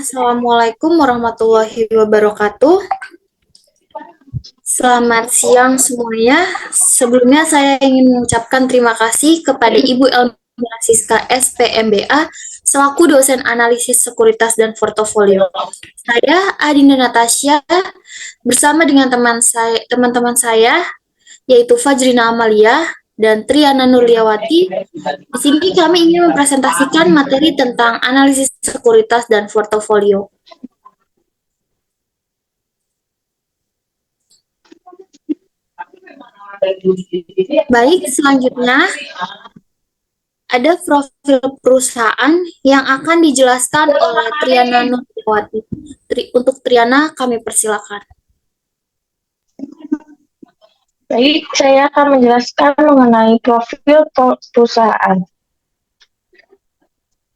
Assalamualaikum warahmatullahi wabarakatuh. Selamat siang semuanya. Sebelumnya saya ingin mengucapkan terima kasih kepada Ibu Elmira Siska SPMBA selaku dosen analisis sekuritas dan portofolio. Saya Adinda Natasha bersama dengan teman-teman saya yaitu Fajrina Amalia dan Triana Nurliawati. Di sini kami ingin mempresentasikan materi tentang analisis sekuritas dan portofolio. Baik, selanjutnya ada profil perusahaan yang akan dijelaskan oleh Triana Nurliawati. Untuk Triana, kami persilakan. Baik, saya akan menjelaskan mengenai profil perusahaan.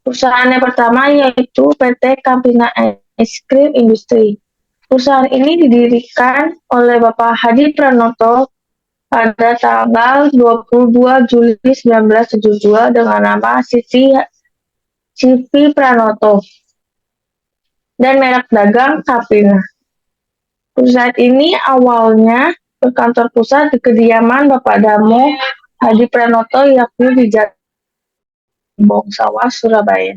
Perusahaan yang pertama yaitu PT Campina Ice Cream Industry. Perusahaan ini didirikan oleh Bapak Hadi Pranoto pada tanggal 22 Juli 1972 dengan nama CV Pranoto dan merek dagang Campina. Perusahaan ini awalnya berkantor pusat di kediaman Bapak Damo Hadi Pranoto yakni di Jatibong Sawah, Surabaya.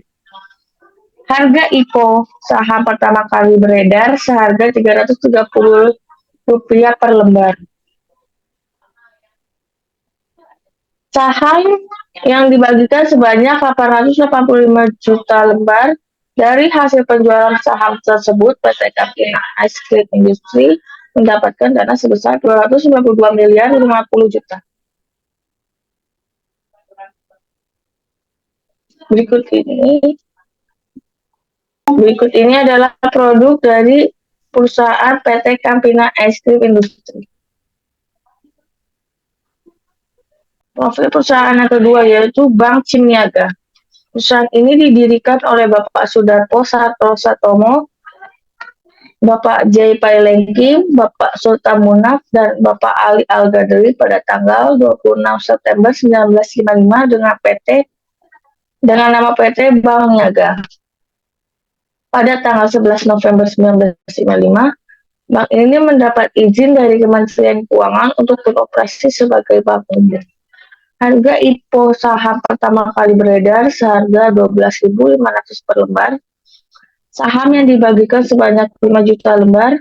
Harga IPO saham pertama kali beredar seharga Rp330 per lembar. Saham yang dibagikan sebanyak 885 juta lembar. Dari hasil penjualan saham tersebut, PT Campina Ice Cream Industry mendapatkan dana sebesar 292 miliar 50 juta. Berikut ini adalah produk dari perusahaan PT Campina Ice Cream Industry. Profil perusahaan yang kedua yaitu Bank Cimniaga. Perusahaan ini didirikan oleh Bapak Sudarpo Satomo, Bapak J. Pailengki, Bapak Sultan Munaf, dan Bapak Ali Al-Gadri pada tanggal 26 September 1955 dengan nama PT Bank Niaga. Pada tanggal 11 November 1955, bank ini mendapat izin dari Kementerian Keuangan untuk beroperasi sebagai bank umum. Harga IPO saham pertama kali beredar seharga 12.500 per lembar. Saham yang dibagikan sebanyak 5 juta lembar.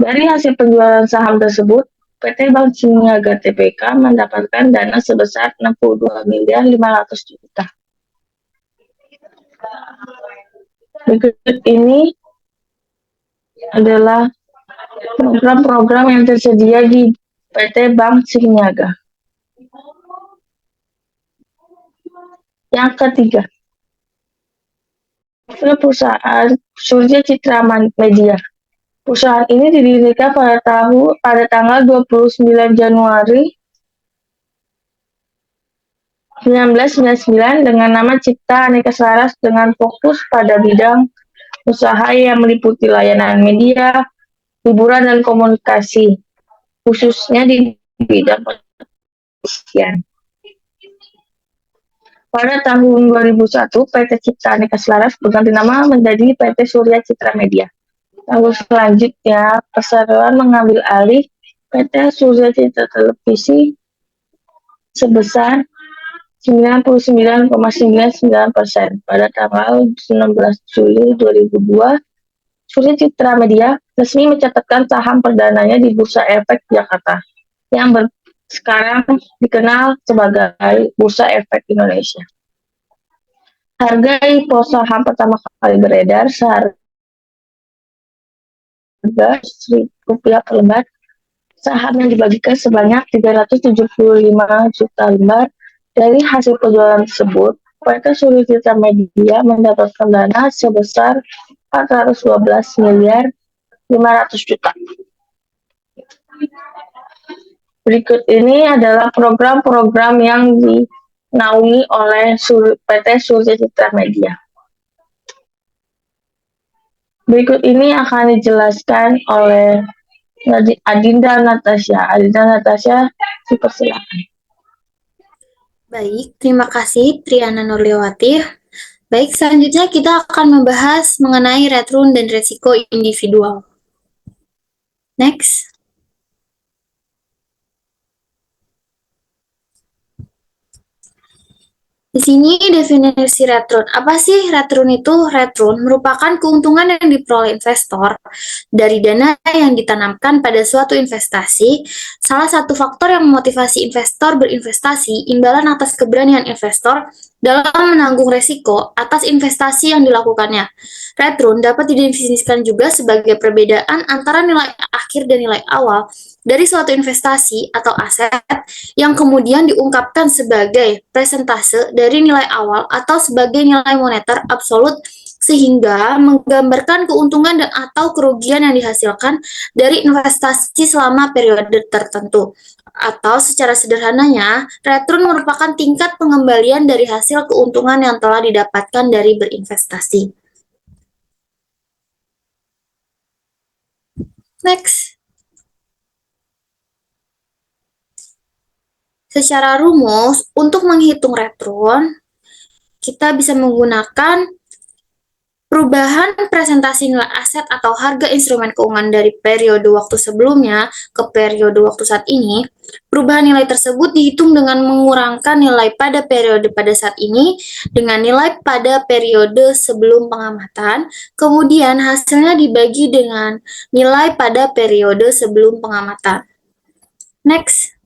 Dari hasil penjualan saham tersebut, PT Bank Cimniaga Tbk mendapatkan dana sebesar 62 miliar 500 juta. Berikut ini adalah program-program yang tersedia di PT Bank Cimniaga. Yang ketiga, profil perusahaan Surya Citra Media. Perusahaan ini didirikan pada tanggal 29 Januari 1999 dengan nama Cipta Aneka Selaras dengan fokus pada bidang usaha yang meliputi layanan media, hiburan, dan komunikasi, khususnya di bidang penelitian. Pada tahun 2001, PT Cipta Aneka Selaras berganti nama menjadi PT Surya Citra Media. Tahun selanjutnya, perseroan mengambil alih PT Surya Citra Televisi sebesar 99,99% pada tanggal 19 Juli 2002. Surya Citra Media resmi mencatatkan saham perdananya di Bursa Efek Jakarta yang sekarang dikenal sebagai Bursa Efek Indonesia. Harga IPO saham pertama kali beredar seharga Rp1.000 per lembar. Saham yang dibagikan sebanyak 375 juta lembar. Dari hasil penjualan tersebut, PT Surya Citra Media mendapatkan dana sebesar 412 miliar 500 juta. Berikut ini adalah program-program yang dinaungi oleh PT Surya Citra Media. Berikut ini akan dijelaskan oleh Adinda Natasha. Adinda Natasha, dipersilakan. Baik, terima kasih Triana Nurliawati. Baik, selanjutnya kita akan membahas mengenai return dan resiko individual. Next. Di sini definisi return. Apa sih return itu? Return merupakan keuntungan yang diperoleh investor dari dana yang ditanamkan pada suatu investasi. Salah satu faktor yang memotivasi investor berinvestasi imbalan atas keberanian investor dalam menanggung resiko atas investasi yang dilakukannya. Return dapat didefinisikan juga sebagai perbedaan antara nilai akhir dan nilai awal dari suatu investasi atau aset yang kemudian diungkapkan sebagai presentase dari nilai awal atau sebagai nilai moneter absolut sehingga menggambarkan keuntungan dan atau kerugian yang dihasilkan dari investasi selama periode tertentu. Atau secara sederhananya, return merupakan tingkat pengembalian dari hasil keuntungan yang telah didapatkan dari berinvestasi. Next. Secara rumus, untuk menghitung return, kita bisa menggunakan perubahan presentasi nilai aset atau harga instrumen keuangan dari periode waktu sebelumnya ke periode waktu saat ini. Perubahan nilai tersebut dihitung dengan mengurangkan nilai pada periode pada saat ini dengan nilai pada periode sebelum pengamatan, kemudian hasilnya dibagi dengan nilai pada periode sebelum pengamatan. Next.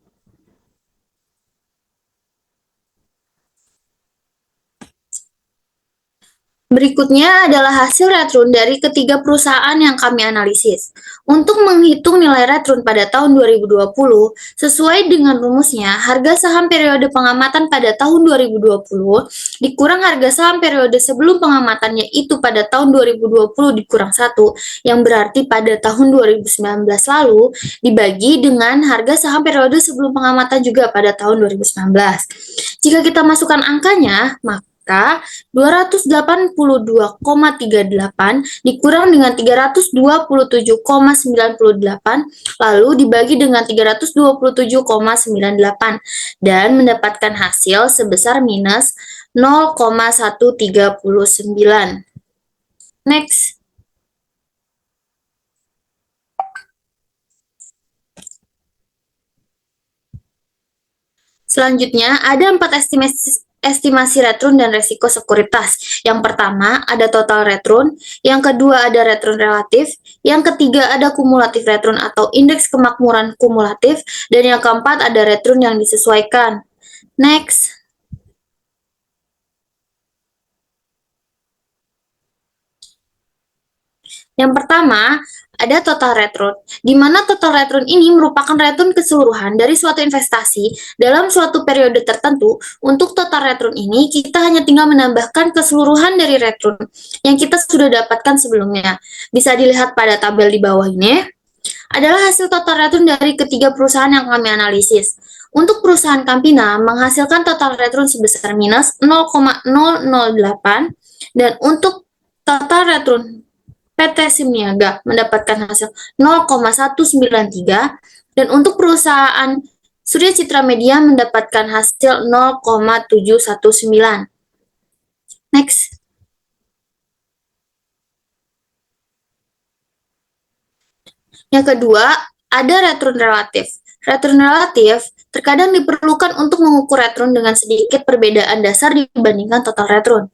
Berikutnya adalah hasil return dari ketiga perusahaan yang kami analisis. Untuk menghitung nilai return pada tahun 2020, sesuai dengan rumusnya, harga saham periode pengamatan pada tahun 2020 dikurang harga saham periode sebelum pengamatannya itu pada tahun 2020 dikurang 1, yang berarti pada tahun 2019 lalu dibagi dengan harga saham periode sebelum pengamatan juga pada tahun 2019. Jika kita masukkan angkanya, maka 282,38 dikurang dengan 327,98 lalu dibagi dengan 327,98 dan mendapatkan hasil sebesar minus 0,139. Next. Selanjutnya, ada 4 estimasi return dan resiko sekuritas. Yang pertama ada total return, yang kedua ada return relatif, yang ketiga ada kumulatif return atau indeks kemakmuran kumulatif, dan yang keempat ada return yang disesuaikan. Next. Yang pertama, ada total return, di mana total return ini merupakan return keseluruhan dari suatu investasi dalam suatu periode tertentu. Untuk total return ini, kita hanya tinggal menambahkan keseluruhan dari return yang kita sudah dapatkan sebelumnya. Bisa dilihat pada tabel di bawah ini, adalah hasil total return dari ketiga perusahaan yang kami analisis. Untuk perusahaan Campina menghasilkan total return sebesar minus 0,008, dan untuk total return PT Simniaga mendapatkan hasil 0,193 dan untuk perusahaan Surya Citra Media mendapatkan hasil 0,719. Next. Yang kedua, ada return relatif. Return relatif terkadang diperlukan untuk mengukur return dengan sedikit perbedaan dasar dibandingkan total return.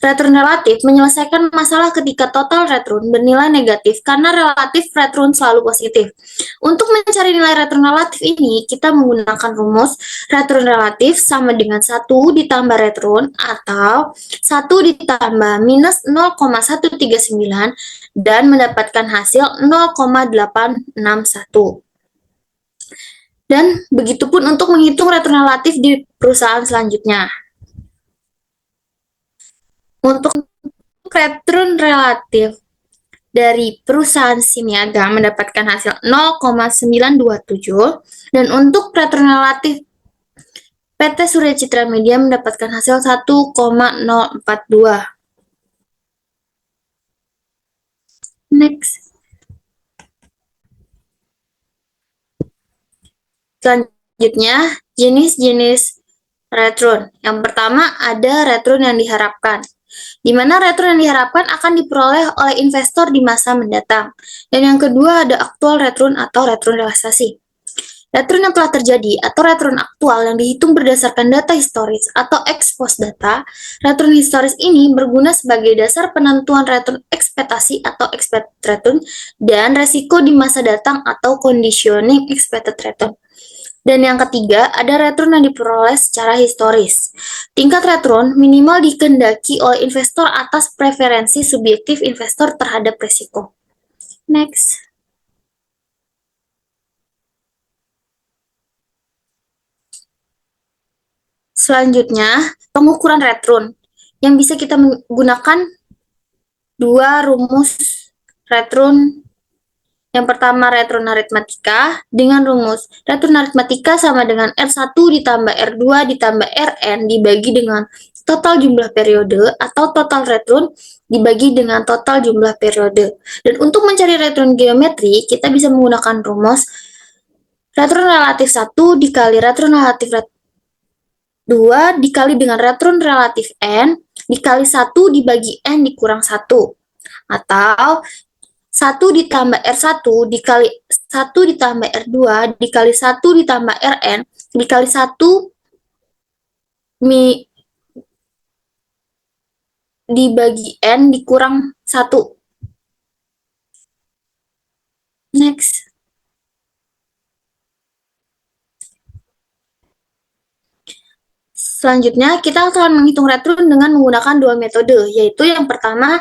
Return relatif menyelesaikan masalah ketika total return bernilai negatif karena relatif return selalu positif. Untuk mencari nilai return relatif ini, kita menggunakan rumus return relatif sama dengan 1 ditambah return atau 1 ditambah minus 0,139 dan mendapatkan hasil 0,861. Dan begitupun untuk menghitung return relatif di perusahaan selanjutnya. Untuk return relatif dari perusahaan Simniaga mendapatkan hasil 0,927 dan untuk return relatif PT Surya Citra Media mendapatkan hasil 1,042. Next. Selanjutnya, jenis-jenis return. Yang pertama ada return yang diharapkan. di mana return yang diharapkan akan diperoleh oleh investor di masa mendatang. Dan yang kedua ada aktual return atau return realisasi. Return yang telah terjadi atau return aktual yang dihitung berdasarkan data historis atau ex post data. Return historis ini berguna sebagai dasar penentuan return ekspektasi atau expected return dan resiko di masa datang atau conditioning expected return. Dan yang ketiga, ada return yang diperoleh secara historis. Tingkat return minimal dikehendaki oleh investor atas preferensi subjektif investor terhadap risiko. Next. Selanjutnya, pengukuran return. Yang bisa kita menggunakan dua rumus return. Yang pertama return aritmatika dengan rumus return aritmatika sama dengan R1 ditambah R2 ditambah Rn dibagi dengan total jumlah periode atau total return dibagi dengan total jumlah periode. Dan untuk mencari return geometri, kita bisa menggunakan rumus return relatif 1 dikali return relatif 2 dikali dengan return relatif N dikali 1 dibagi N dikurang 1. Atau 1 ditambah R1 dikali 1 ditambah R2 dikali 1 ditambah Rn dikali 1 dibagi N dikurang 1. Next. Selanjutnya, kita akan menghitung return dengan menggunakan dua metode, yaitu yang pertama,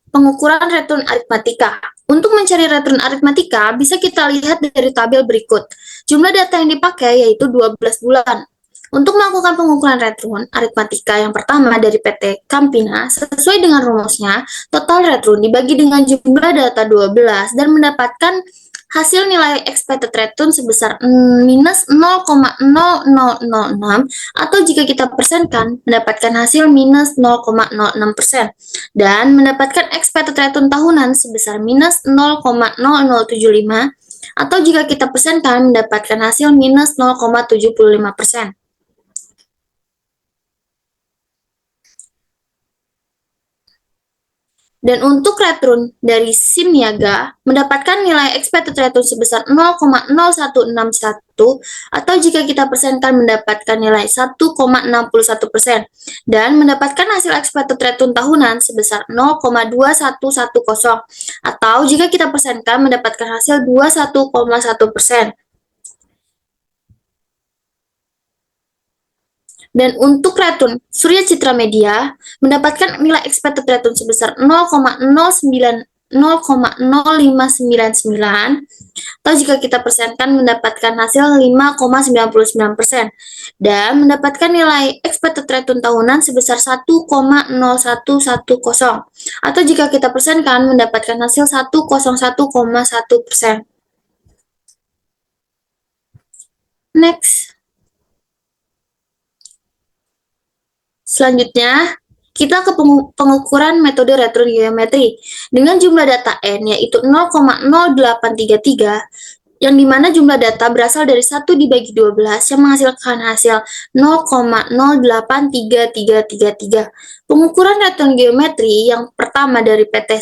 pengukuran return aritmatika. Untuk mencari return aritmatika, bisa kita lihat dari tabel berikut. Jumlah data yang dipakai yaitu 12 bulan. Untuk melakukan pengukuran return aritmatika yang pertama dari PT Campina, sesuai dengan rumusnya, total return dibagi dengan jumlah data 12 dan mendapatkan hasil nilai expected return sebesar minus 0,0006 atau jika kita persenkan mendapatkan hasil minus 0,06% dan mendapatkan expected return tahunan sebesar minus 0,0075 atau jika kita persenkan mendapatkan hasil minus 0,75%. Dan untuk return dari SIM niaga mendapatkan nilai expected return sebesar 0,0161 atau jika kita persenkan mendapatkan nilai 1,61% dan mendapatkan hasil expected return tahunan sebesar 0,2110 atau jika kita persenkan mendapatkan hasil 21,1%. Dan untuk return Surya Citra Media mendapatkan nilai expected return sebesar 0,059 atau jika kita persenkan mendapatkan hasil 5,99% dan mendapatkan nilai expected return tahunan sebesar 1,0110 atau jika kita persenkan mendapatkan hasil 101,1%. Next. Selanjutnya, kita ke pengukuran metode return geometri dengan jumlah data N yaitu 0,0833 yang dimana jumlah data berasal dari 1 dibagi 12 yang menghasilkan hasil 0,083333. Pengukuran return geometri yang pertama dari PT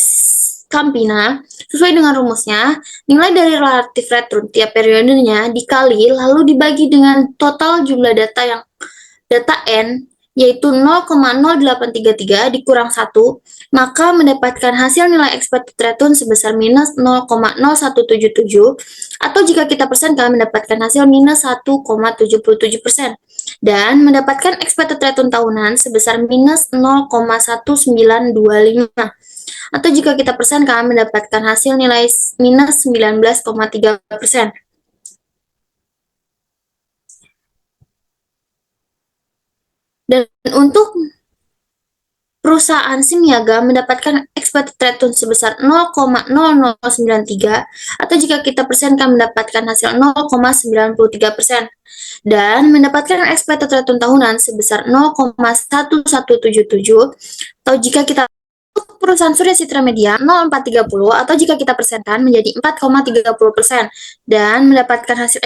Campina sesuai dengan rumusnya, nilai dari relatif return tiap periodenya dikali lalu dibagi dengan total jumlah data N yaitu 0,0833 dikurang 1, maka mendapatkan hasil nilai expected return sebesar minus 0,0177, atau jika kita persenkan mendapatkan hasil minus 1,77%, dan mendapatkan expected return tahunan sebesar minus 0,1925, atau jika kita persenkan mendapatkan hasil nilai minus 19,3%. Dan untuk perusahaan SIM niaga mendapatkan expected return sebesar 0,0093 atau jika kita persenkan mendapatkan hasil 0,93% dan mendapatkan expected return tahunan sebesar 0,1177 atau jika kita untuk perusahaan Surya Citra Media 0,430 atau jika kita persenkan menjadi 4,30% dan mendapatkan hasil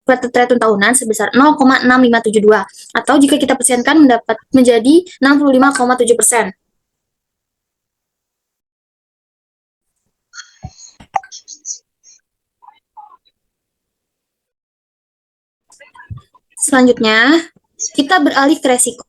expected return tahunan sebesar 0,6572 atau jika kita persenkan mendapat menjadi 65,7%. Selanjutnya, kita beralih ke resiko.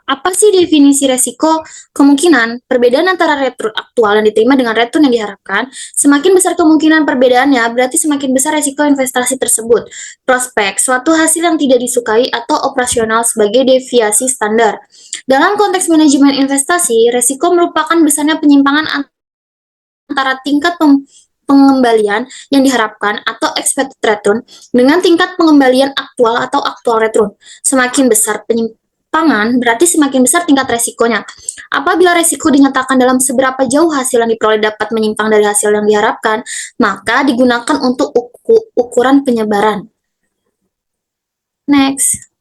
Apa sih definisi resiko? Kemungkinan perbedaan antara return aktual yang diterima dengan return yang diharapkan. Semakin besar kemungkinan perbedaannya, berarti semakin besar resiko investasi tersebut. Prospek, suatu hasil yang tidak disukai atau operasional sebagai deviasi standar. Dalam konteks manajemen investasi, resiko merupakan besarnya penyimpangan antara tingkat pengembalian yang diharapkan atau expected return dengan tingkat pengembalian aktual atau actual return. Semakin besar penyimpangan, berarti semakin besar tingkat resikonya. Apabila resiko dinyatakan dalam seberapa jauh hasil yang diperoleh dapat menyimpang dari hasil yang diharapkan, maka digunakan untuk ukuran penyebaran. Next.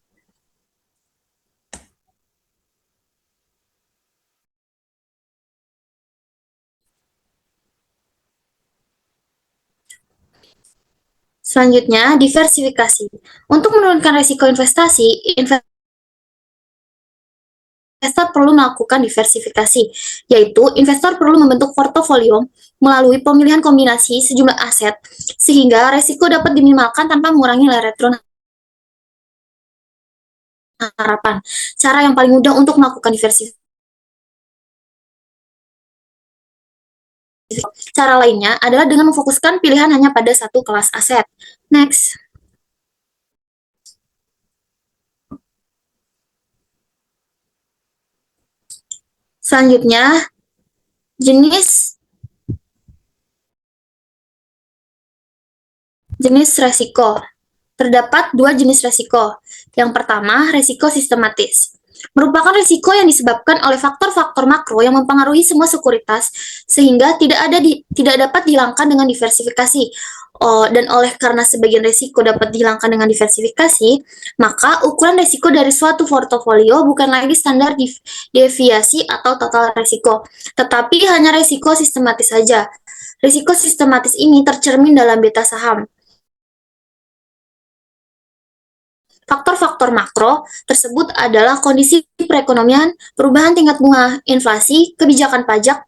Selanjutnya, diversifikasi. Untuk menurunkan risiko investasi, investor perlu melakukan diversifikasi, yaitu investor perlu membentuk portofolio melalui pemilihan kombinasi sejumlah aset, sehingga risiko dapat diminimalkan tanpa mengurangi nilai return harapan. Cara yang paling mudah untuk melakukan diversifikasi. Cara lainnya adalah dengan memfokuskan pilihan hanya pada satu kelas aset. Next. Selanjutnya, jenis resiko. Terdapat dua jenis resiko. Yang pertama, resiko sistematis. Merupakan risiko yang disebabkan oleh faktor-faktor makro yang mempengaruhi semua sekuritas sehingga tidak dapat dihilangkan dengan diversifikasi. Dan karena sebagian risiko dapat dihilangkan dengan diversifikasi, maka ukuran risiko dari suatu portofolio bukan lagi standar deviasi atau total risiko, tetapi hanya risiko sistematis saja. Risiko sistematis ini tercermin dalam beta saham. Faktor-faktor makro tersebut adalah kondisi perekonomian, perubahan tingkat bunga, inflasi, kebijakan pajak,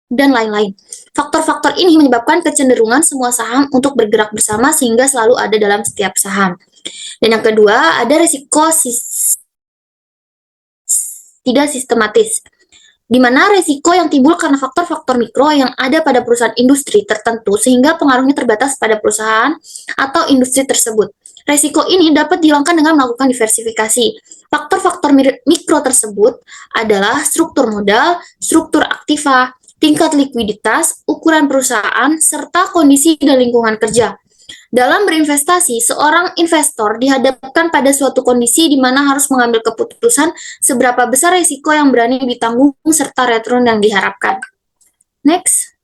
dan lain-lain. Faktor-faktor ini menyebabkan kecenderungan semua saham untuk bergerak bersama sehingga selalu ada dalam setiap saham. Dan yang kedua, ada risiko tidak sistematis, di mana risiko yang timbul karena faktor-faktor mikro yang ada pada perusahaan industri tertentu sehingga pengaruhnya terbatas pada perusahaan atau industri tersebut. Risiko ini dapat dihilangkan dengan melakukan diversifikasi. Faktor-faktor mikro tersebut adalah struktur modal, struktur aktiva, tingkat likuiditas, ukuran perusahaan, serta kondisi dan lingkungan kerja. Dalam berinvestasi, seorang investor dihadapkan pada suatu kondisi di mana harus mengambil keputusan seberapa besar risiko yang berani ditanggung serta return yang diharapkan. Next.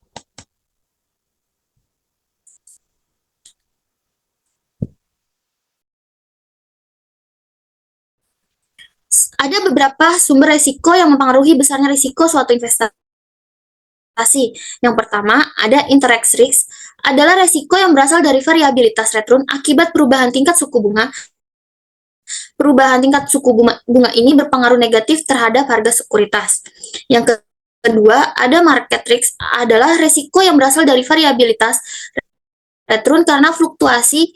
Ada beberapa sumber risiko yang mempengaruhi besarnya risiko suatu investasi. Yang pertama, ada interest risk, adalah risiko yang berasal dari variabilitas return akibat perubahan tingkat suku bunga. Perubahan tingkat suku bunga ini berpengaruh negatif terhadap harga sekuritas. Yang kedua, ada market risk, adalah risiko yang berasal dari variabilitas return karena fluktuasi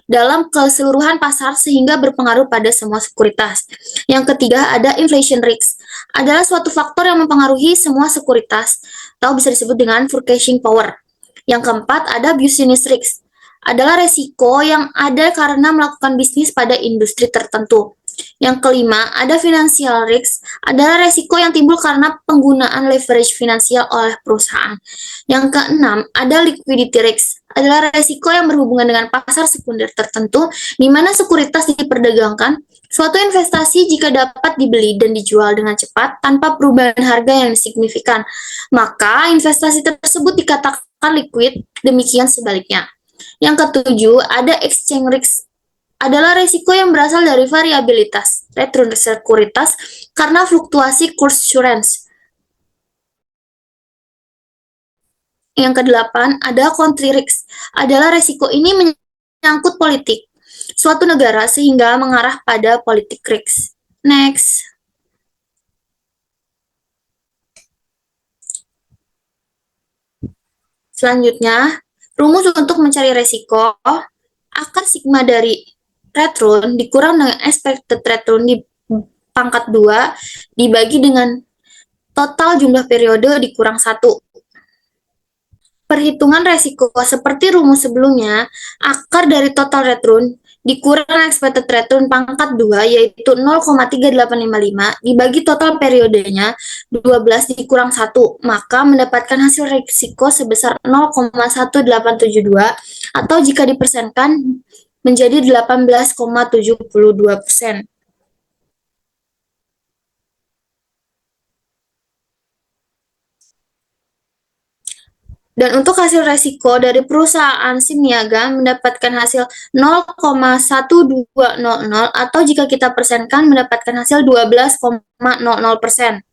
dalam keseluruhan pasar sehingga berpengaruh pada semua sekuritas. Yang ketiga, ada inflation risk, adalah suatu faktor yang mempengaruhi semua sekuritas atau bisa disebut dengan purchasing power. Yang keempat, ada business risk, adalah resiko yang ada karena melakukan bisnis pada industri tertentu. Yang kelima, ada financial risk, adalah resiko yang timbul karena penggunaan leverage finansial oleh perusahaan. Yang keenam, ada liquidity risk, adalah resiko yang berhubungan dengan pasar sekunder tertentu, di mana sekuritas diperdagangkan. Suatu investasi jika dapat dibeli dan dijual dengan cepat tanpa perubahan harga yang signifikan, maka investasi tersebut dikatakan liquid, demikian sebaliknya. Yang ketujuh, ada exchange risk, adalah risiko yang berasal dari variabilitas return sekuritas karena fluktuasi currency. Yang kedelapan, ada country risk, adalah risiko ini menyangkut politik suatu negara sehingga mengarah pada politik risk. Next. Selanjutnya, rumus untuk mencari resiko, akar sigma dari return dikurang dengan expected return di pangkat 2 dibagi dengan total jumlah periode dikurang 1. Perhitungan resiko seperti rumus sebelumnya, akar dari total return dikurang expected return pangkat 2 yaitu 0,3855 dibagi total periodenya 12 dikurang 1, maka mendapatkan hasil resiko sebesar 0,1872 atau jika dipersenkan menjadi 18,72%. Dan untuk hasil resiko dari perusahaan SIM niaga mendapatkan hasil 0,1200 atau jika kita persenkan mendapatkan hasil 12,00%.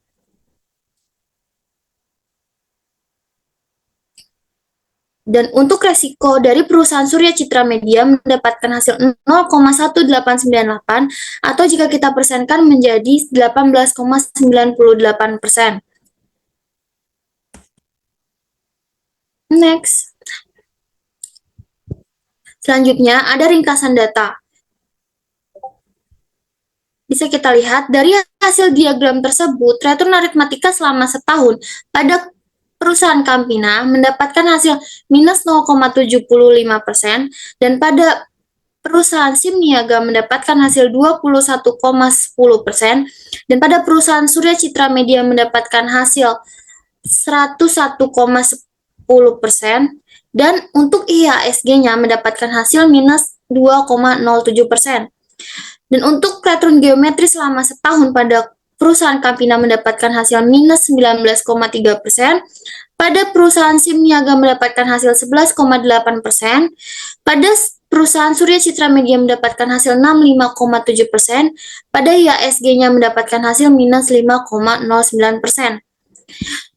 Dan untuk resiko dari perusahaan Surya Citra Media mendapatkan hasil 0,1898 atau jika kita persenkan menjadi 18,98%. Next. Selanjutnya ada ringkasan data. Bisa kita lihat dari hasil diagram tersebut, return aritmatika selama setahun pada perusahaan Campina mendapatkan hasil minus 0,75% dan pada perusahaan SIM Niaga mendapatkan hasil 21,10% dan pada perusahaan Surya Citra Media mendapatkan hasil 101,10% dan untuk IHSG-nya mendapatkan hasil minus 2,07%. Dan untuk return geometri selama setahun pada perusahaan Campina mendapatkan hasil minus 19,3%, pada perusahaan SIM Niaga mendapatkan hasil 11,8%, pada perusahaan Surya Citra Media mendapatkan hasil 65,7%, pada IHSG-nya mendapatkan hasil minus 5,09%.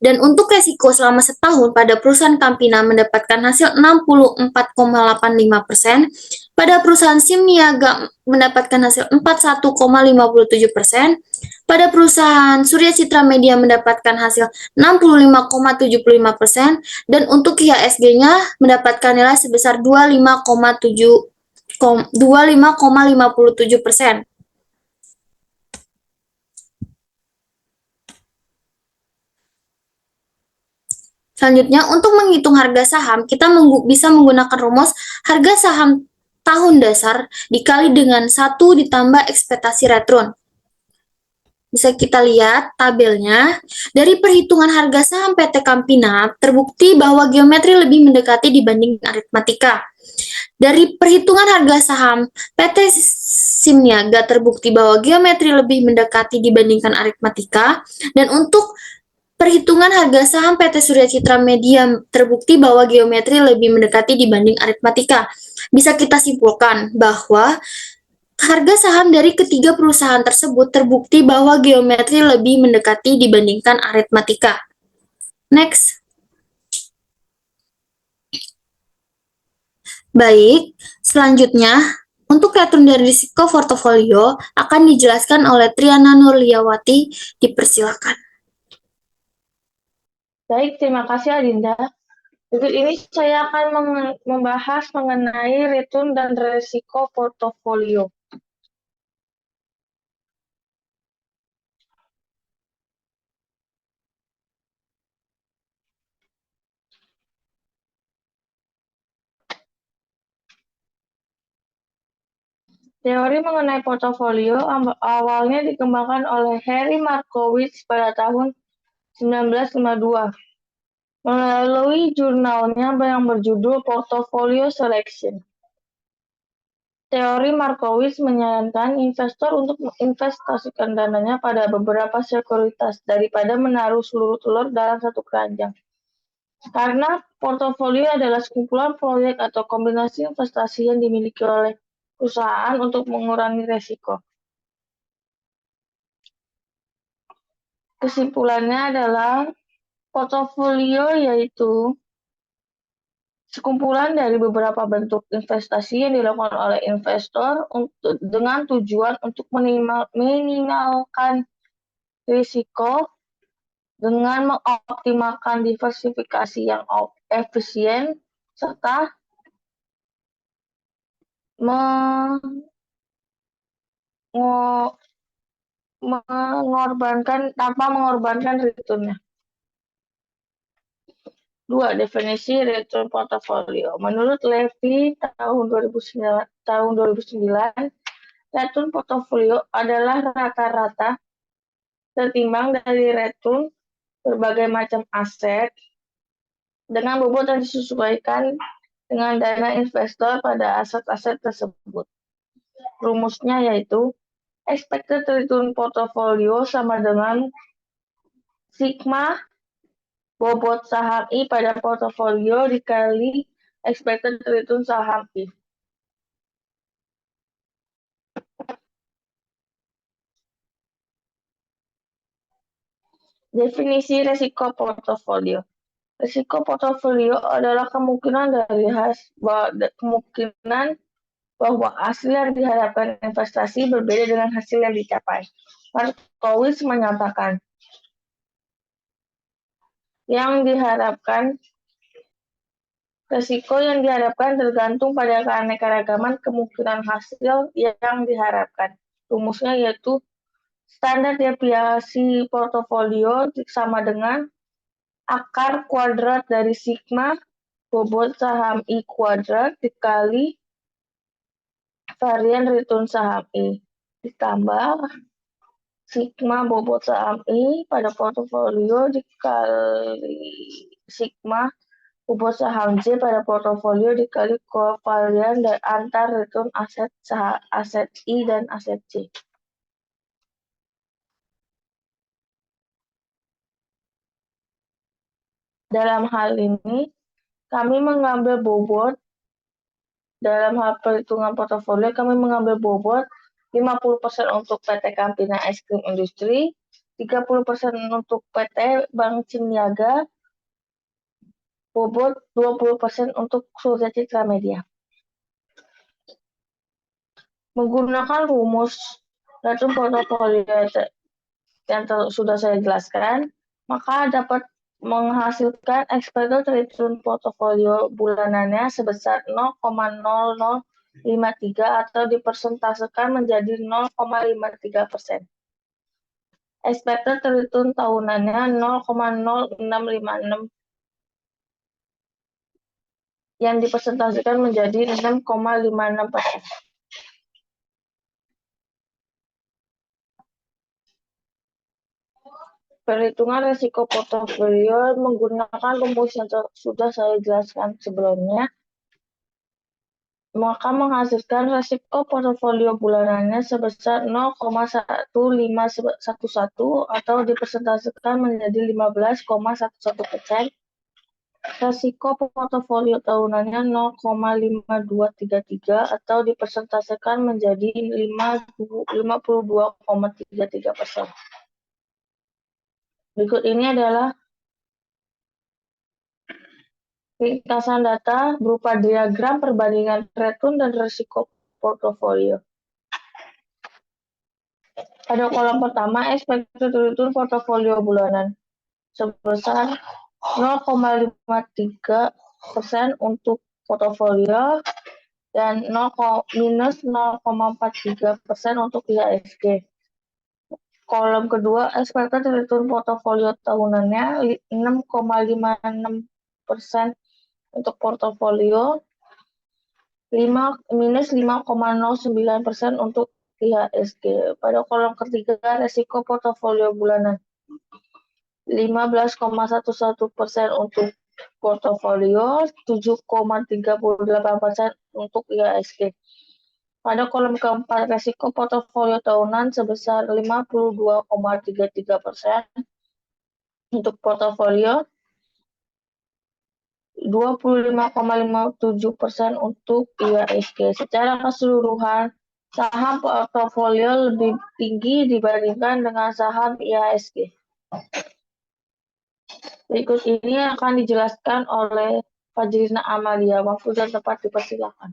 Dan untuk resiko selama setahun pada perusahaan Campina mendapatkan hasil 64,85%, pada perusahaan SIM Niaga mendapatkan hasil 41,57%, pada perusahaan Surya Citra Media mendapatkan hasil 65,75%, dan untuk IHSG-nya mendapatkan nilai sebesar 25,57%. Selanjutnya, untuk menghitung harga saham, kita bisa menggunakan rumus harga saham tahun dasar dikali dengan 1 ditambah ekspektasi return. Bisa kita lihat tabelnya, dari perhitungan harga saham PT Campina, terbukti bahwa geometri lebih mendekati dibanding aritmatika. Dari perhitungan harga saham PT SIM Niaga, terbukti bahwa geometri lebih mendekati dibandingkan aritmatika, dan untuk perhitungan harga saham PT Surya Citra Media terbukti bahwa geometri lebih mendekati dibanding aritmatika. Bisa kita simpulkan bahwa harga saham dari ketiga perusahaan tersebut terbukti bahwa geometri lebih mendekati dibandingkan aritmatika. Next. Baik, selanjutnya untuk return dari risiko portofolio akan dijelaskan oleh Triana Nurliawati. Dipersilakan. Baik, terima kasih Adinda. Berikut ini saya akan membahas mengenai return dan resiko portofolio. Teori mengenai portofolio awalnya dikembangkan oleh Harry Markowitz pada tahun 1952 melalui jurnalnya yang berjudul Portfolio Selection. Teori Markowitz menyarankan investor untuk menginvestasikan dananya pada beberapa sekuritas daripada menaruh seluruh telur dalam satu keranjang. Karena portofolio adalah sekumpulan proyek atau kombinasi investasi yang dimiliki oleh perusahaan untuk mengurangi resiko. Kesimpulannya adalah portofolio yaitu Sekumpulan dari beberapa bentuk investasi yang dilakukan oleh investor dengan tujuan untuk minimalkan risiko dengan mengoptimalkan diversifikasi yang efisien serta tanpa mengorbankan returnnya. 2. Definisi return portfolio. Menurut Levy tahun 2009, return portfolio adalah rata-rata tertimbang dari return berbagai macam aset dengan bobot yang disesuaikan dengan dana investor pada aset-aset tersebut. Rumusnya yaitu expected return portfolio sama dengan sigma bobot saham I pada portofolio dikali expected return saham I. Definisi resiko portofolio. Risiko portofolio adalah kemungkinan bahwa hasil yang diharapkan investasi berbeda dengan hasil yang dicapai. Markowitz menyatakan, risiko yang diharapkan tergantung pada keanekaragaman kemungkinan hasil yang diharapkan. Rumusnya yaitu standar deviasi portofolio sama dengan akar kuadrat dari sigma bobot saham I kuadrat dikali varian return saham I ditambah sigma bobot saham I pada portofolio dikali sigma bobot saham J pada portofolio dikali kovarian antar return aset I dan aset J. Dalam hal ini, kami mengambil bobot dalam hal perhitungan portofolio, kami mengambil bobot 50% untuk PT Campina Es Krim Industri, 30% untuk PT Bank Ciniaga, bobot 20% untuk Surya Citra Media. Menggunakan rumus return portofolio yang sudah saya jelaskan, maka dapat menghasilkan expected return portofolio bulanannya sebesar 0,0053 atau dipersentasekan menjadi 0,53%. Expected return tahunannya 0,0656 yang dipersentasekan menjadi 6,56%. Perhitungan risiko portofolio menggunakan rumus yang sudah saya jelaskan sebelumnya, maka menghasilkan risiko portofolio bulanannya sebesar 0,1511 atau dipresentasikan menjadi 15,11%. Risiko portofolio tahunannya 0,5233 atau dipresentasikan menjadi 52,33%. Berikut ini adalah ringkasan data berupa diagram perbandingan return dan risiko portofolio. Pada kolom pertama, expected return portofolio bulanan sebesar 0,53% untuk portofolio dan minus 0,43% untuk IHSG. Kolom kedua, expected return portofolio tahunannya 6,56% untuk portofolio, minus 5,09% untuk IHSG. Pada kolom ketiga, resiko portofolio bulanan 15,11% untuk portofolio, 7,38% untuk IHSG. Pada kolom keempat, resiko portofolio tahunan sebesar 52,33% untuk portofolio, 25,57% untuk IHSG. Secara keseluruhan, saham portofolio lebih tinggi dibandingkan dengan saham IHSG. Berikut ini akan dijelaskan oleh Fajrina Amalia, waktu dan tempat dipersilakan.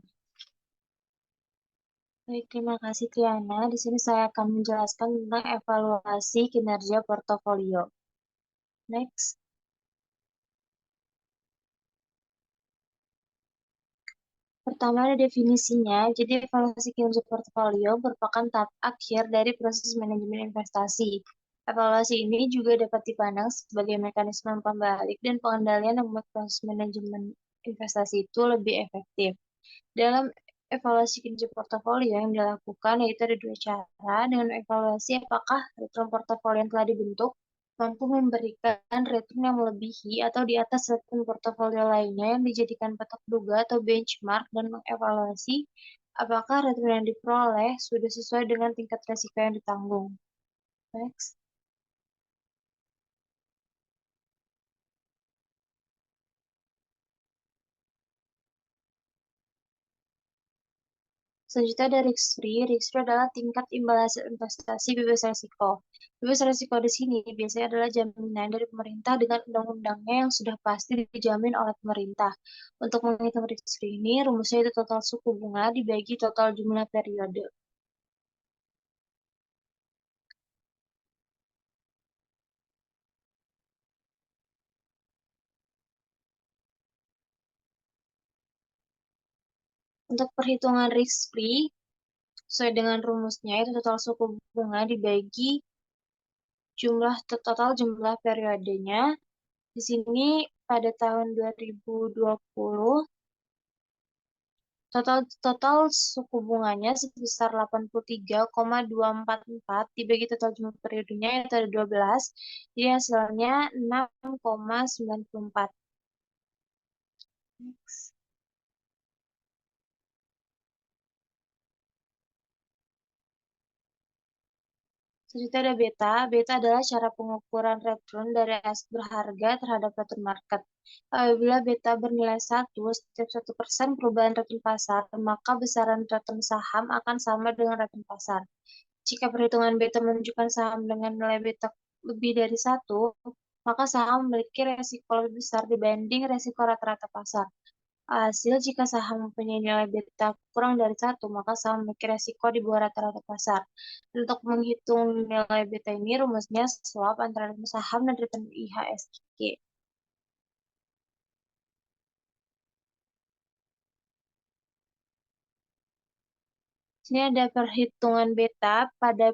Baik, terima kasih Triana. Di sini saya akan menjelaskan tentang evaluasi kinerja portofolio. Next. Pertama ada definisinya. Jadi evaluasi kinerja portofolio merupakan tahap akhir dari proses manajemen investasi. Evaluasi ini juga dapat dipandang sebagai mekanisme pembalik dan pengendalian yang membuat proses manajemen investasi itu lebih efektif. Dalam evaluasi kinerja portofolio yang dilakukan yaitu ada dua cara dengan evaluasi apakah return portofolio yang telah dibentuk mampu memberikan return yang melebihi atau di atas return portofolio lainnya yang dijadikan patok duga atau benchmark dan mengevaluasi apakah return yang diperoleh sudah sesuai dengan tingkat risiko yang ditanggung. Next. Selanjutnya ada risk free. Risk free adalah tingkat imbal hasil investasi bebas risiko. Bebas risiko di sini biasanya adalah jaminan dari pemerintah dengan undang-undangnya yang sudah pasti dijamin oleh pemerintah. Untuk menghitung risk free ini, rumusnya itu total suku bunga dibagi total jumlah periode. Untuk perhitungan risk free, sesuai dengan rumusnya itu total suku bunga dibagi total jumlah periodenya. Di sini pada tahun 2020 total total suku bunganya sebesar 83,244 dibagi total jumlah periodenya yaitu ada 12. Jadi hasilnya 6,94. Selanjutnya ada beta. Beta adalah cara pengukuran return dari aset berharga terhadap return market. Apabila beta bernilai 1, setiap 1% perubahan return pasar, maka besaran return saham akan sama dengan return pasar. Jika perhitungan beta menunjukkan saham dengan nilai beta lebih dari 1, maka saham memiliki resiko lebih besar dibanding resiko rata-rata pasar. Hasil, jika saham mempunyai nilai beta kurang dari 1, maka saham memiliki resiko di bawah rata-rata pasar. Untuk menghitung nilai beta ini, rumusnya swap antara return saham dan return IHSG. Sini ada perhitungan beta pada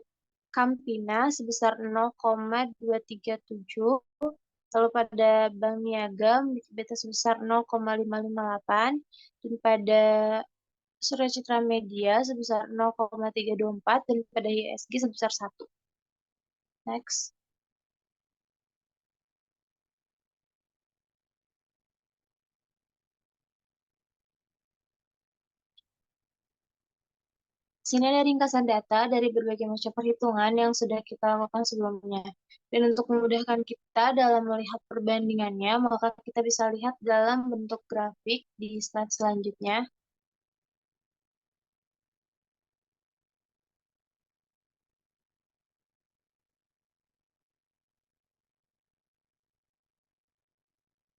Campina sebesar 0,237, lalu pada Bank Niaga beta sebesar 0,558, dan pada Surya Citra Media sebesar 0,324, dan pada ISG sebesar 1. Next. Sini ada ringkasan data dari berbagai macam perhitungan yang sudah kita lakukan sebelumnya. Dan untuk memudahkan kita dalam melihat perbandingannya, maka kita bisa lihat dalam bentuk grafik di slide selanjutnya.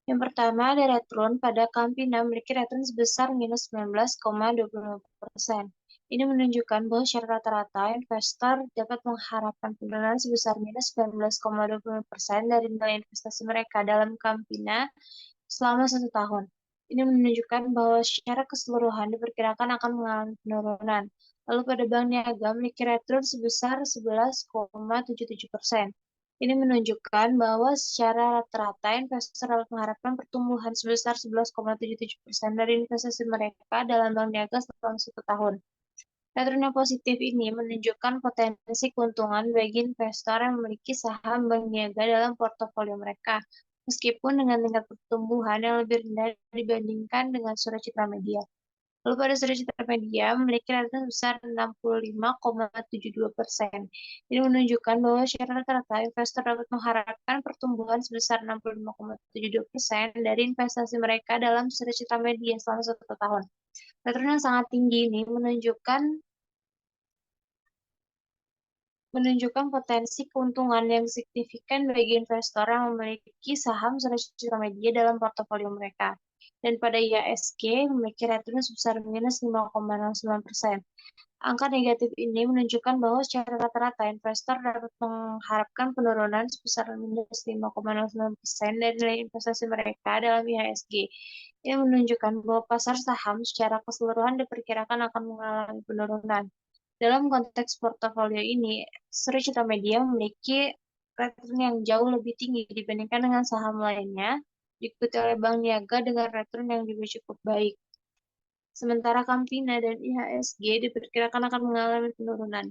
Yang pertama ada return pada Campina memiliki return sebesar minus 19,25%. Ini menunjukkan bahwa secara rata-rata investor dapat mengharapkan penurunan sebesar minus 19,25% dari nilai investasi mereka dalam Campina selama 1 tahun. Ini menunjukkan bahwa secara keseluruhan diperkirakan akan mengalami penurunan. Lalu pada Bank Niaga memiliki return sebesar 11,77%. Ini menunjukkan bahwa secara rata-rata investor dapat mengharapkan pertumbuhan sebesar 11,77% dari investasi mereka dalam Bank Niaga selama 1 tahun. Return yang positif ini menunjukkan potensi keuntungan bagi investor yang memiliki saham Bank Niaga dalam portofolio mereka, meskipun dengan tingkat pertumbuhan yang lebih rendah dibandingkan dengan Surya Citra Media. Lalu pada Surya Citra Media memiliki return sebesar 65,72%. Ini menunjukkan bahwa secara rata-rata investor dapat mengharapkan pertumbuhan sebesar 65,72% dari investasi mereka dalam Surya Citra Media selama 1 tahun. Return yang sangat tinggi ini menunjukkan potensi keuntungan yang signifikan bagi investor yang memiliki saham Surya Citra Media dalam portofolio mereka. dan pada IHSG memiliki return sebesar minus 5,09%. Angka negatif ini menunjukkan bahwa secara rata-rata investor dapat mengharapkan penurunan sebesar minus 5,09% dari nilai investasi mereka dalam IHSG. Ini menunjukkan bahwa pasar saham secara keseluruhan diperkirakan akan mengalami penurunan. Dalam konteks portofolio ini, Sri Citra Media memiliki return yang jauh lebih tinggi dibandingkan dengan saham lainnya, diikuti oleh Bank Niaga dengan return yang juga cukup baik. Sementara Campina dan IHSG diperkirakan akan mengalami penurunan.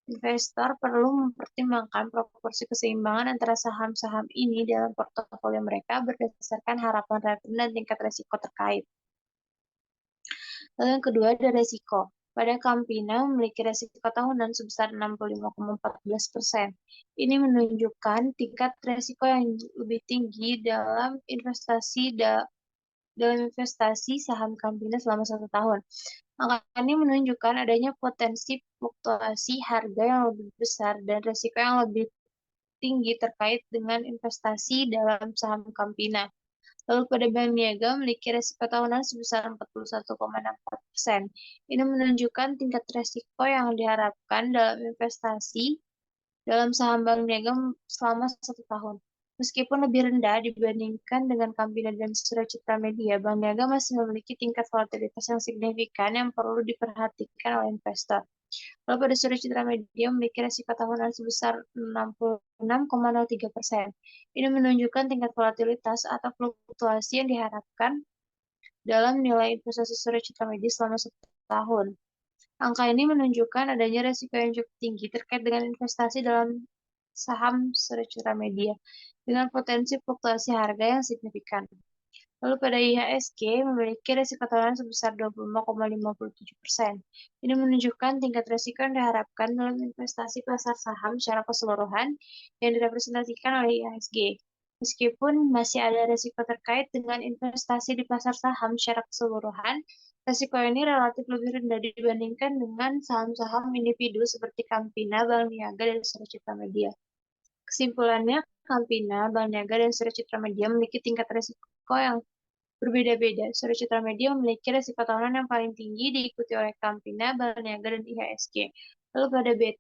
Investor perlu mempertimbangkan proporsi keseimbangan antara saham-saham ini dalam portofolio mereka berdasarkan harapan return dan tingkat risiko terkait. Lalu yang kedua ada resiko. Pada Campina memiliki resiko tahunan sebesar 65,14%. Ini menunjukkan tingkat resiko yang lebih tinggi dalam investasi saham Campina selama 1 tahun. Angka ini menunjukkan adanya potensi fluktuasi harga yang lebih besar dan risiko yang lebih tinggi terkait dengan investasi dalam saham Campina. Lalu pada Bank Niaga memiliki risiko tahunan sebesar 41,64%. Ini menunjukkan tingkat risiko yang diharapkan dalam investasi dalam saham Bank Niaga selama 1 tahun. Meskipun lebih rendah dibandingkan dengan Campina dan Sura Citra Media, Bank Niaga masih memiliki tingkat volatilitas yang signifikan yang perlu diperhatikan oleh investor. Lalu pada Sura Citra Media memiliki risiko tahunan sebesar 66,03%. Ini menunjukkan tingkat volatilitas atau fluktuasi yang diharapkan dalam nilai investasi Sura Citra Media selama 1 tahun. Angka ini menunjukkan adanya risiko yang cukup tinggi terkait dengan investasi dalam saham Sura Citra Media dengan potensi fluktuasi harga yang signifikan. Lalu pada IHSG memiliki risiko tahunan sebesar 25,57%. Ini menunjukkan tingkat risiko yang diharapkan dalam investasi pasar saham secara keseluruhan yang direpresentasikan oleh IHSG. Meskipun masih ada risiko terkait dengan investasi di pasar saham secara keseluruhan, risiko ini relatif lebih rendah dibandingkan dengan saham-saham individu seperti Campina, Bank Niaga, dan Sura Citra Media. Kesimpulannya, Campina, Bank Niaga, dan Sura Citra Media memiliki tingkat risiko yang berbeda-beda. Sura Citra Media memiliki risiko tahunan yang paling tinggi diikuti oleh Campina, Bank Niaga, dan IHSG. Lalu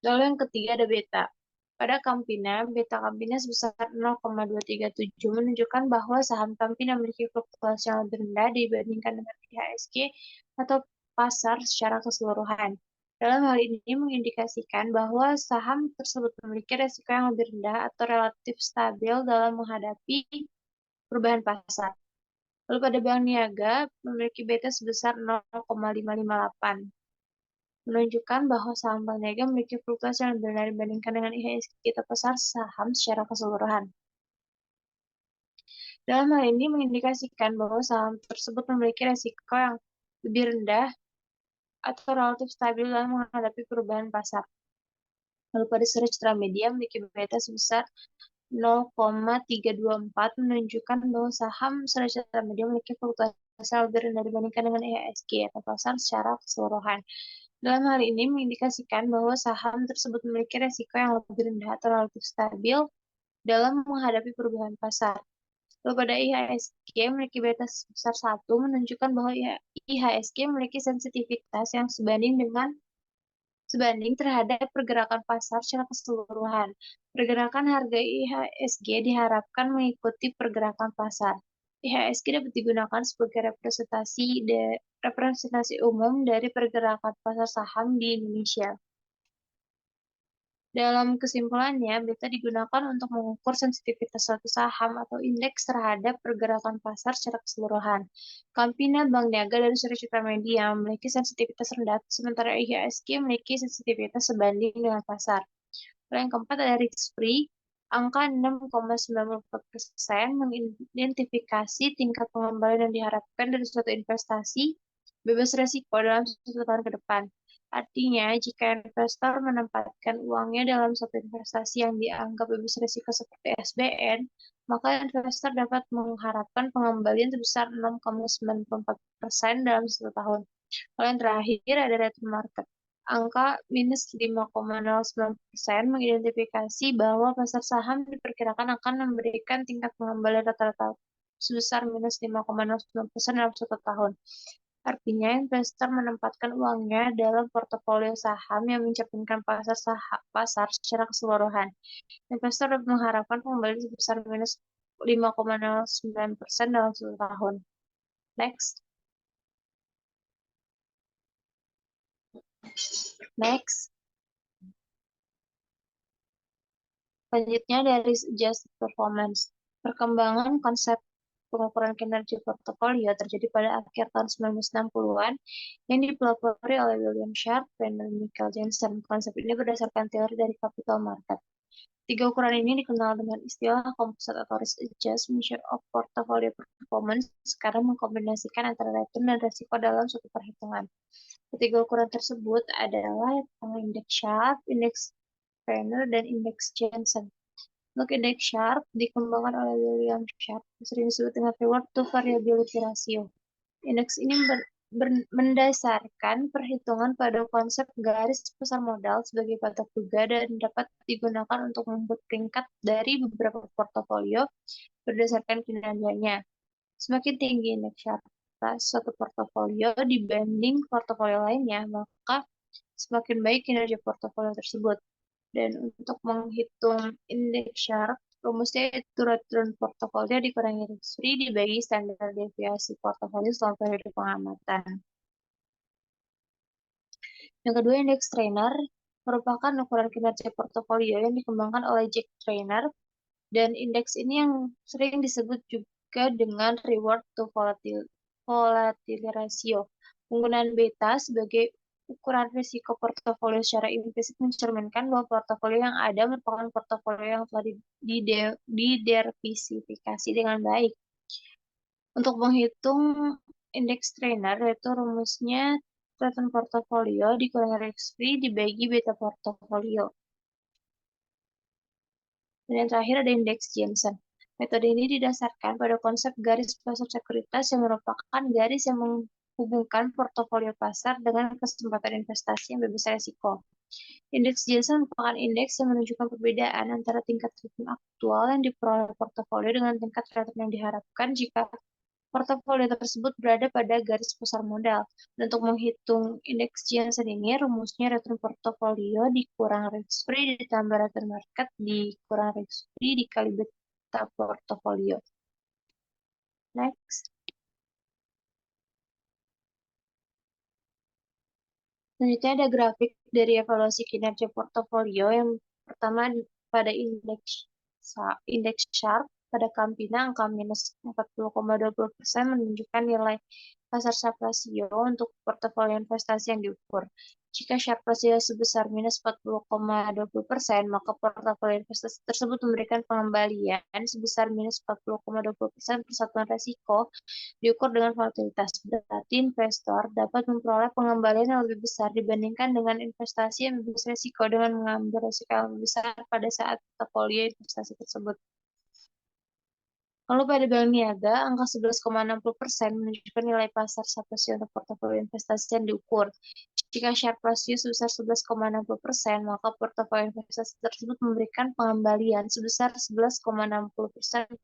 yang ketiga ada beta. Pada Campina, beta Campina sebesar 0,237 menunjukkan bahwa saham Campina memiliki fluktuasi yang lebih rendah dibandingkan dengan IHSG atau pasar secara keseluruhan. Dalam hal ini mengindikasikan bahwa saham tersebut memiliki risiko yang lebih rendah atau relatif stabil dalam menghadapi perubahan pasar. Lalu pada Bank Niaga memiliki beta sebesar 0,558, menunjukkan bahwa saham Bank Niaga memiliki fluktuasi yang lebih rendah dibandingkan dengan IHSG atau pasar saham secara keseluruhan. Dalam hal ini mengindikasikan bahwa saham tersebut memiliki risiko yang lebih rendah atau relatif stabil dalam menghadapi perubahan pasar. Lalu pada Sura Citra Media memiliki beta sebesar 0,324 menunjukkan bahwa saham Sura Citra Media memiliki fluktuasi yang lebih rendah dibandingkan dengan IHSG atau pasar secara keseluruhan. Dalam hal ini mengindikasikan bahwa saham tersebut memiliki risiko yang lebih rendah atau relatif stabil dalam menghadapi perubahan pasar. Lalu pada IHSG memiliki beta sebesar 1 menunjukkan bahwa IHSG memiliki sensitivitas yang sebanding terhadap pergerakan pasar secara keseluruhan. Pergerakan harga IHSG diharapkan mengikuti pergerakan pasar. IHSG dapat digunakan sebagai representasi umum dari pergerakan pasar saham di Indonesia. Dalam kesimpulannya, beta digunakan untuk mengukur sensitivitas suatu saham atau indeks terhadap pergerakan pasar secara keseluruhan. Campina, Bank Niaga, dan Sura Citra Media memiliki sensitivitas rendah, sementara IHSG memiliki sensitivitas sebanding dengan pasar. Lalu yang keempat ada risk free. Angka 6,94% mengidentifikasi tingkat pengembalian yang diharapkan dari suatu investasi bebas risiko dalam 1 tahun ke depan. Artinya, jika investor menempatkan uangnya dalam suatu investasi yang dianggap bebas risiko seperti SBN, maka investor dapat mengharapkan pengembalian sebesar 6,94% dalam 1 tahun. Lalu yang terakhir ada return market. Angka minus 5,09% mengidentifikasi bahwa pasar saham diperkirakan akan memberikan tingkat pengembalian rata-rata sebesar minus 5,09% dalam 1 tahun. Artinya, investor menempatkan uangnya dalam portofolio saham yang mencerminkan pasar secara keseluruhan. Investor dapat mengharapkan pengembalian sebesar minus 5,09% dalam 1 tahun. Next. Next. Selanjutnya dari adjusted performance. Perkembangan konsep pengukuran kinerja portofolio terjadi pada akhir tahun 1960-an yang dipelopori oleh William Sharpe dan Michael Jensen. Konsep ini berdasarkan teori dari capital market. 3 ukuran ini dikenal dengan istilah composite atau risk adjusted measure of portfolio performance karena mengkombinasikan antara return dan risiko dalam suatu perhitungan. Ketiga ukuran tersebut adalah indeks Sharpe, indeks Fenner, dan indeks Jensen. Untuk indeks Sharpe dikembangkan oleh William Sharpe, sering disebut dengan reward to variability ratio. Indeks ini mendasarkan perhitungan pada konsep garis pasar modal sebagai patok juga dan dapat digunakan untuk membuat peringkat dari beberapa portofolio berdasarkan kinerjanya. Semakin tinggi indeks Sharpe suatu portofolio dibanding portofolio lainnya, maka semakin baik kinerja portofolio tersebut. Dan untuk menghitung indeks Sharpe, rumusnya itu return portofolio dikurangi risk-free dibagi standar deviasi portofolio selama periode pengamatan. Yang kedua, indeks Trainer merupakan ukuran kinerja portofolio yang dikembangkan oleh Jack Trainer, dan indeks ini yang sering disebut juga dengan reward to volatility ratio. Penggunaan beta sebagai ukuran risiko portofolio secara implisit mencerminkan bahwa portofolio yang ada merupakan portofolio yang telah didiversifikasi dengan baik. Untuk menghitung indeks Trainer, yaitu rumusnya return portofolio dikurangi risk-free dibagi beta portofolio. Dan yang terakhir ada indeks Jensen. Metode ini didasarkan pada konsep garis pasar sekuritas yang merupakan garis yang menghubungkan portofolio pasar dengan kesempatan investasi yang bebas risiko. Indeks Jensen merupakan indeks yang menunjukkan perbedaan antara tingkat return aktual yang diperoleh portofolio dengan tingkat return yang diharapkan jika portofolio tersebut berada pada garis pasar modal. Dan untuk menghitung indeks Jensen ini, rumusnya return portofolio dikurang risk-free ditambah return market dikurang risk-free dikali beta portofolio. Next. Selanjutnya ada grafik dari evaluasi kinerja portofolio yang pertama pada indeks Sharpe pada Campina angka minus 40,20% menunjukkan nilai pasar Sharpe ratio untuk portofolio investasi yang diukur. Jika Sharpe ratio sebesar minus 40,20%, maka portofolio investasi tersebut memberikan pengembalian sebesar minus 40,20% persatuan resiko diukur dengan volatilitas. Berarti investor dapat memperoleh pengembalian yang lebih besar dibandingkan dengan investasi yang lebih resiko dengan mengambil resiko yang lebih besar pada saat portofolio investasi tersebut. Lalu pada bank niaga, angka 11,60% menunjukkan nilai pasar Sharpe ratio untuk portofolio investasi yang diukur. Jika Sharpe ratio sebesar 11,60%, maka portofolio investasi tersebut memberikan pengembalian sebesar 11,60%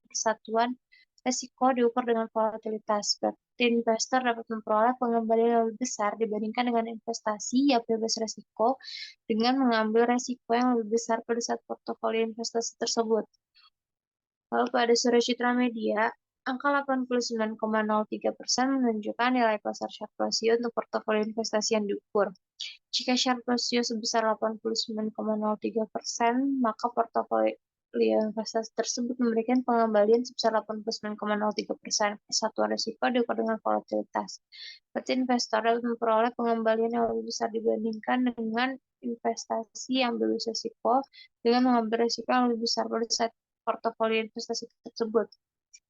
persatuan resiko diukur dengan volatilitas. Berarti investor dapat memperoleh pengembalian yang lebih besar dibandingkan dengan investasi yang bebas resiko dengan mengambil resiko yang lebih besar pada saat portofolio investasi tersebut. Lalu pada Surya Citra Media, angka 89,03% menunjukkan nilai pasar Sharpe ratio untuk portofolio investasi yang diukur. Jika Sharpe ratio sebesar 89,03%, maka portofolio investasi tersebut memberikan pengembalian sebesar 89,03% persatuan risiko diukur dengan volatilitas. Berarti investor dapat memperoleh pengembalian yang lebih besar dibandingkan dengan investasi yang bebas risiko dengan mengambil risiko yang lebih besar pada saat portofolio investasi tersebut.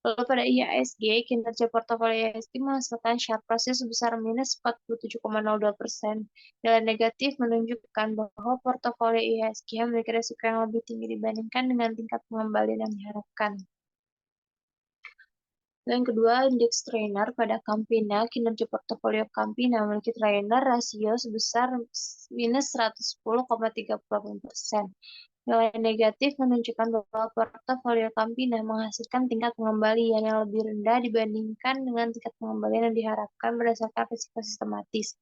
Lalu pada IHSG, kinerja portofolio IHSG menghasilkan Sharpe ratio sebesar minus 47,02%. Nilai negatif menunjukkan bahwa portofolio IHSG memiliki risiko yang lebih tinggi dibandingkan dengan tingkat pengembalian yang diharapkan. Dan kedua, indeks Trainer pada Campina, kinerja portofolio Campina memiliki Trainer rasio sebesar minus 110,38%. Nilai negatif menunjukkan bahwa portofolio Campina menghasilkan tingkat pengembalian yang lebih rendah dibandingkan dengan tingkat pengembalian yang diharapkan berdasarkan risiko sistematis.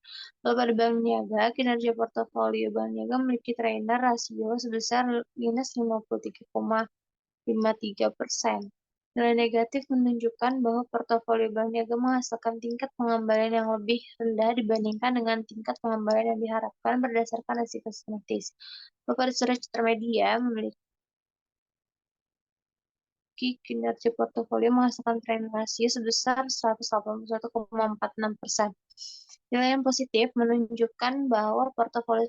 Lalu pada Bank Niaga, kinerja portofolio Bank Niaga memiliki trainer rasio sebesar minus 53,53%. Nilai negatif menunjukkan bahwa portofolio Bank Niaga menghasilkan tingkat pengembalian yang lebih rendah dibandingkan dengan tingkat pengembalian yang diharapkan berdasarkan risiko sistematis. Lalu pada surat citra media memiliki kinerja portofolio menghasilkan tren rasio sebesar 181,46%. Nilai yang positif menunjukkan bahwa portofolio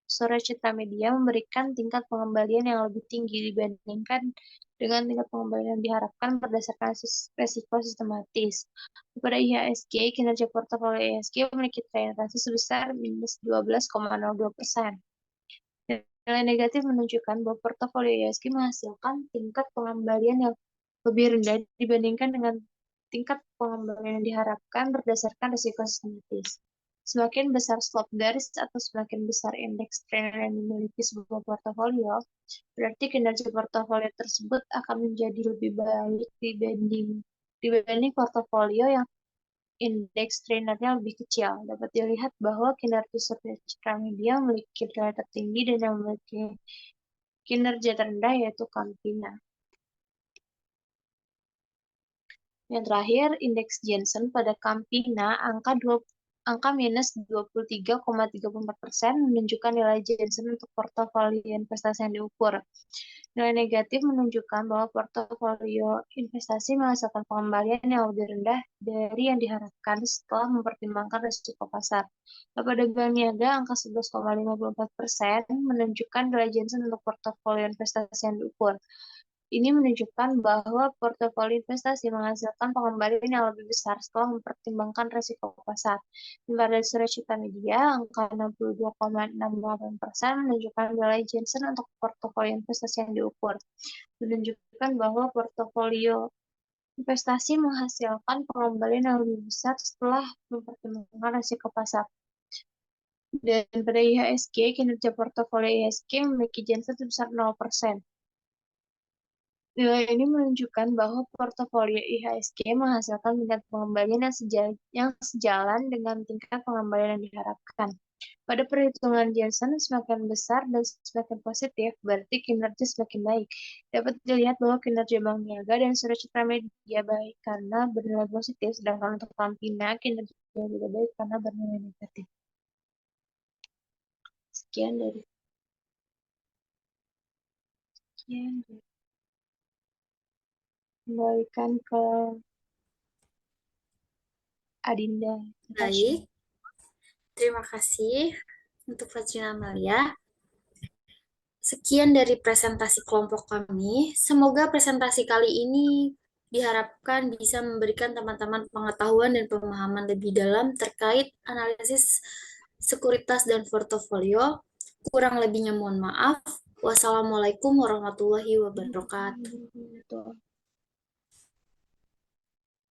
Sore Citra Media memberikan tingkat pengembalian yang lebih tinggi dibandingkan dengan tingkat pengembalian yang diharapkan berdasarkan resiko sistematis. Pada IHSG, kinerja portofolio IHSG memiliki tren rasio sebesar minus 12,02%. Nilai negatif menunjukkan bahwa portofolio IHSG menghasilkan tingkat pengembalian yang lebih rendah dibandingkan dengan tingkat pengembalian yang diharapkan berdasarkan risiko sistematis. Semakin besar slope garis atau semakin besar indeks trainer yang dimiliki sebuah portofolio, berarti kinerja portofolio tersebut akan menjadi lebih baik dibanding portofolio yang indeks trainernya lebih kecil. Dapat dilihat bahwa kinerja Citra Media memiliki nilai tertinggi dan yang memiliki kinerja terendah yaitu Campina. Yang terakhir, indeks Jensen pada Campina angka minus 23,34% menunjukkan nilai Jensen untuk portofolio investasi yang diukur. Nilai negatif menunjukkan bahwa portofolio investasi menghasilkan pengembalian yang lebih rendah dari yang diharapkan setelah mempertimbangkan risiko pasar. Pada Bank Niaga, angka 11,54% menunjukkan nilai Jensen untuk portofolio investasi yang diukur. Ini menunjukkan bahwa portofolio investasi menghasilkan pengembalian yang lebih besar setelah mempertimbangkan risiko pasar. Pada Surat Citra Media, angka 62,68% menunjukkan nilai Jensen untuk portofolio investasi yang diukur. Menunjukkan bahwa portofolio investasi menghasilkan pengembalian yang lebih besar setelah mempertimbangkan risiko pasar. Dan pada IHSG, kinerja portofolio IHSG memiliki Jensen sebesar 0%. Nilai ini menunjukkan bahwa portofolio IHSG menghasilkan tingkat pengembalian yang sejalan dengan tingkat pengembalian yang diharapkan. Pada perhitungan Jensen, semakin besar dan semakin positif, berarti kinerja semakin baik. Dapat dilihat bahwa kinerja Bank Niaga dan Surat Citra Media baik karena bernilai positif, sedangkan untuk Campina kinerja tidak baik karena bernilai negatif. Sekian dari kembalikan ke Adinda. Baik, terima kasih untuk Fajrina Amalia. Sekian dari presentasi kelompok kami. Semoga presentasi kali ini diharapkan bisa memberikan teman-teman pengetahuan dan pemahaman lebih dalam terkait analisis sekuritas dan portofolio. Kurang lebihnya mohon maaf. Wassalamualaikum warahmatullahi wabarakatuh.